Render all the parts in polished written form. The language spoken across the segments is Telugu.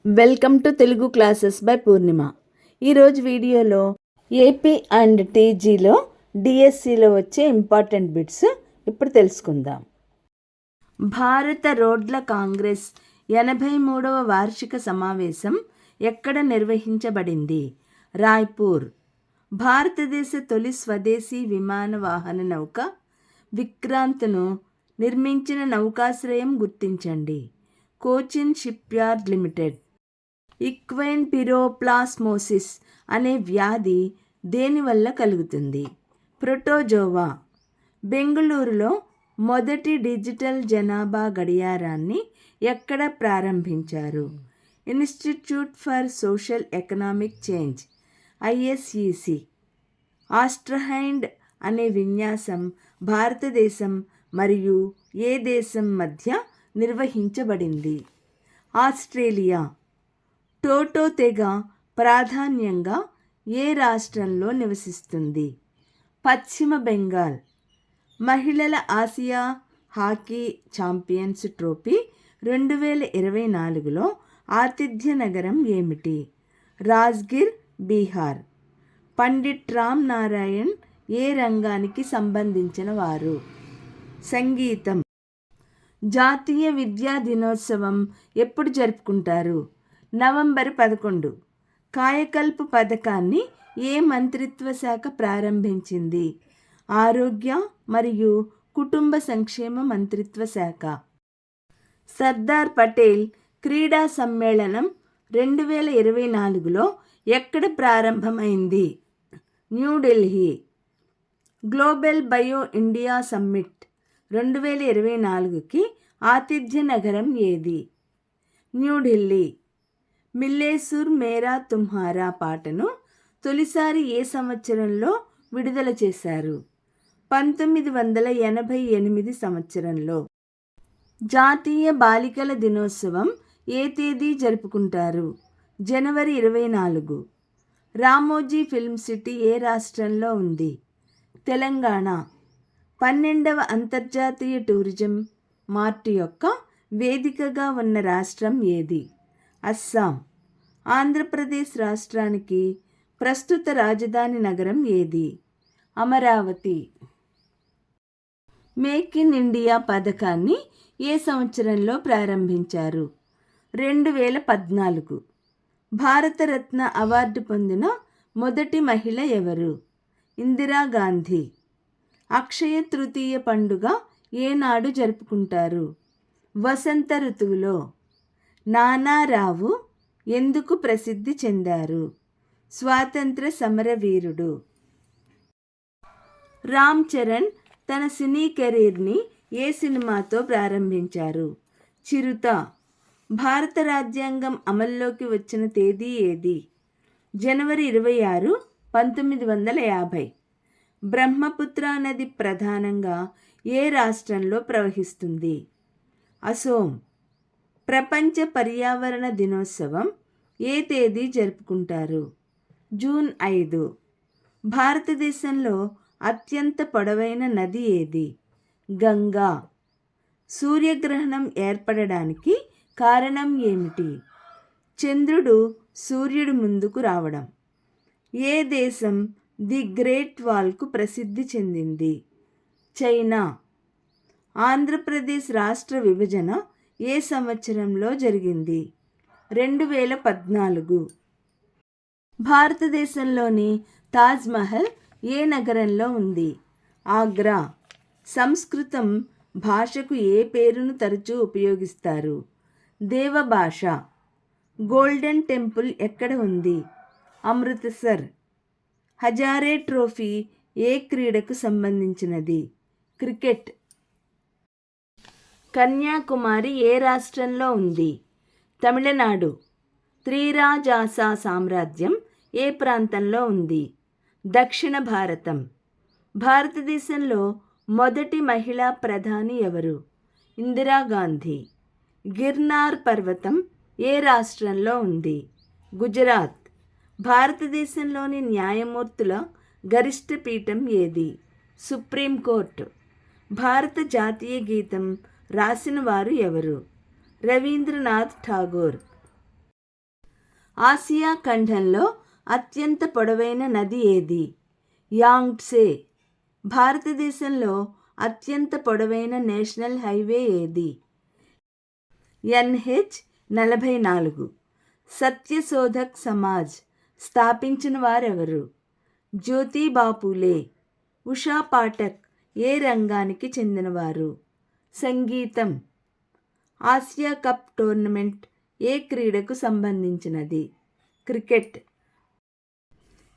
Welcome to Telugu classes by Purnima. ఈరోజు వీడియోలో ఏపీ అండ్ టీజీలో డిఎస్సిలో వచ్చే ఇంపార్టెంట్ బిట్స్ ఇప్పుడు తెలుసుకుందాం. భారత రోడ్ల కాంగ్రెస్ 83వ వార్షిక సమావేశం ఎక్కడ నిర్వహించబడింది? రాయ్పూర్. భారతదేశ తొలి స్వదేశీ విమాన వాహన నౌక విక్రాంత్ను నిర్మించిన నౌకాశ్రయం గుర్తించండి. Cochin shipyard limited. Equine piroplasmosis అనే వ్యాధి దేనివల్ల కలుగుతుంది? ప్రోటోజోవా. బెంగళూరులో మొదటి డిజిటల్ జనాభా గడియారాన్ని ఎక్కడ ప్రారంభించారు? Institute for social economic change ISEC. ఆస్ట్రహైండ్ అనే విన్యాసం భారతదేశం మరియు ఏ దేశం మధ్య నిర్వహించబడింది? ఆస్ట్రేలియా. టోటో తెగ ప్రాధాన్యంగా ఏ రాష్ట్రంలో నివసిస్తుంది? పశ్చిమ బెంగాల్. మహిళల ఆసియా హాకీ ఛాంపియన్స్ ట్రోఫీ 2024లో ఆతిథ్య నగరం ఏమిటి? రాజ్గిర్, బీహార్. పండిట్ రామ్ నారాయణ్ ఏ రంగానికి సంబంధించిన వారు? సంగీతం. జాతీయ విద్యా దినోత్సవం ఎప్పుడు జరుపుకుంటారు? నవంబర్ 11. కాయకల్ప పథకాన్ని ఏ మంత్రిత్వ శాఖ ప్రారంభించింది? ఆరోగ్య మరియు కుటుంబ సంక్షేమ మంత్రిత్వ శాఖ. సర్దార్ పటేల్ క్రీడా సమ్మేళనం 2024లో ఎక్కడ ప్రారంభమైంది? New Delhi. Global bio India summit 2024కి ఆతిథ్య నగరం ఏది? న్యూఢిల్లీ. మిల్లే సుర్ మేరా తుమ్హారా పాటను తొలిసారి ఏ సంవత్సరంలో విడుదల చేశారు? 1988 సంవత్సరంలో. జాతీయ బాలికల దినోత్సవం ఏ తేదీ జరుపుకుంటారు? జనవరి 24. రామోజీ ఫిల్మ్ సిటీ ఏ రాష్ట్రంలో ఉంది? తెలంగాణ. 12వ అంతర్జాతీయ టూరిజం మార్ట్ యొక్క వేదికగా ఉన్న రాష్ట్రం ఏది? అస్సాం. ఆంధ్రప్రదేశ్ రాష్ట్రానికి ప్రస్తుత రాజధాని నగరం ఏది? అమరావతి. మేక్ ఇన్ ఇండియా పథకాన్ని ఏ సంవత్సరంలో ప్రారంభించారు? 2014. భారతరత్న అవార్డు పొందిన మొదటి మహిళ ఎవరు? ఇందిరాగాంధీ. అక్షయ తృతీయ పండుగ ఏనాడు జరుపుకుంటారు? వసంత ఋతువులో. నానారావు ఎందుకు ప్రసిద్ధి చెందారు? స్వాతంత్ర సమరవీరుడు. రామ్ చరణ్ తన సినీ కెరీర్ని ఏ సినిమాతో ప్రారంభించారు? చిరుత. భారత రాజ్యాంగం అమల్లోకి వచ్చిన తేదీ ఏది? జనవరి 26, 1950. బ్రహ్మపుత్ర నది ప్రధానంగా ఏ రాష్ట్రంలో ప్రవహిస్తుంది? అసోం. ప్రపంచ పర్యావరణ దినోత్సవం ఏ తేదీ జరుపుకుంటారు? జూన్ 5. భారతదేశంలో అత్యంత పొడవైన నది ఏది? గంగా. సూర్యగ్రహణం ఏర్పడడానికి కారణం ఏమిటి? చంద్రుడు సూర్యుడి ముందుకు రావడం. ఏ దేశం ది గ్రేట్ వాల్కు ప్రసిద్ధి చెందింది? చైనా. ఆంధ్రప్రదేశ్ రాష్ట్ర విభజన ఏ సంవత్సరంలో జరిగింది? 2014. భారతదేశంలోని తాజ్మహల్ ఏ నగరంలో ఉంది? ఆగ్రా. సంస్కృతం భాషకు ఏ పేరును తరచూ ఉపయోగిస్తారు? దేవభాష. గోల్డెన్ టెంపుల్ ఎక్కడ ఉంది? అమృత్సర్. హజారే ట్రోఫీ ఏ క్రీడకు సంబంధించినది? క్రికెట్. కన్యాకుమారి ఏ రాష్ట్రంలో ఉంది? తమిళనాడు. త్రిరాజాసా సామ్రాజ్యం ఏ ప్రాంతంలో ఉంది? దక్షిణ భారతం. భారతదేశంలో మొదటి మహిళా ప్రధాని ఎవరు? ఇందిరాగాంధీ. గిర్నార్ పర్వతం ఏ రాష్ట్రంలో ఉంది? గుజరాత్. భారతదేశంలోని న్యాయమూర్తుల గరిష్ట పీఠం ఏది? సుప్రీంకోర్టు. భారత జాతీయ గీతం రాసిన వారు ఎవరు? రవీంద్రనాథ్ ఠాగూర్. ఆసియా ఖండంలో అత్యంత పొడవైన నది ఏది? యాంగ్ట్సే. భారతదేశంలో అత్యంత పొడవైన నేషనల్ హైవే ఏది? NH-44. సత్యశోధక్ సమాజ్ స్థాపించిన వారెవరు? జ్యోతిబా పూలే. ఉషా పాఠక్ ఏ రంగానికి చెందినవారు? సంగీతం. ఆసియా కప్ టోర్నమెంట్ ఏ క్రీడకు సంబంధించినది? క్రికెట్.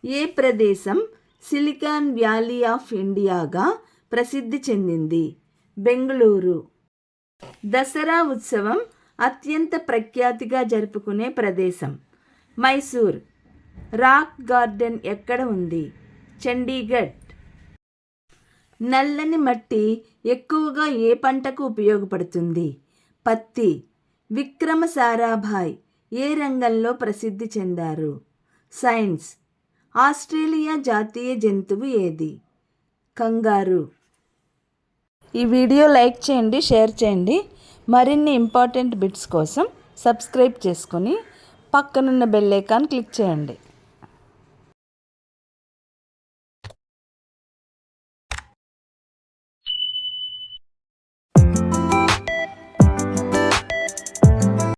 ఏ ప్రదేశం సిలికాన్ వ్యాలీ ఆఫ్ ఇండియాగా ప్రసిద్ధి చెందింది? బెంగళూరు. దసరా ఉత్సవం అత్యంత ప్రఖ్యాతిగా జరుపుకునే ప్రదేశం? మైసూర్. రాక్ గార్డెన్ ఎక్కడ ఉంది? చండీగఢ్. నల్లని మట్టి ఎక్కువగా ఏ పంటకు ఉపయోగపడుతుంది? పత్తి. విక్రమ సారాభాయ్ ఏ రంగంలో ప్రసిద్ధి చెందారు? సైన్స్. ఆస్ట్రేలియా జాతీయ జంతువు ఏది? కంగారు. ఈ వీడియో లైక్ చేయండి, షేర్ చేయండి. మరిన్ని ఇంపార్టెంట్ బిట్స్ కోసం సబ్స్క్రైబ్ చేసుకొని పక్కనున్న బెల్ ఐకాన్ క్లిక్ చేయండి.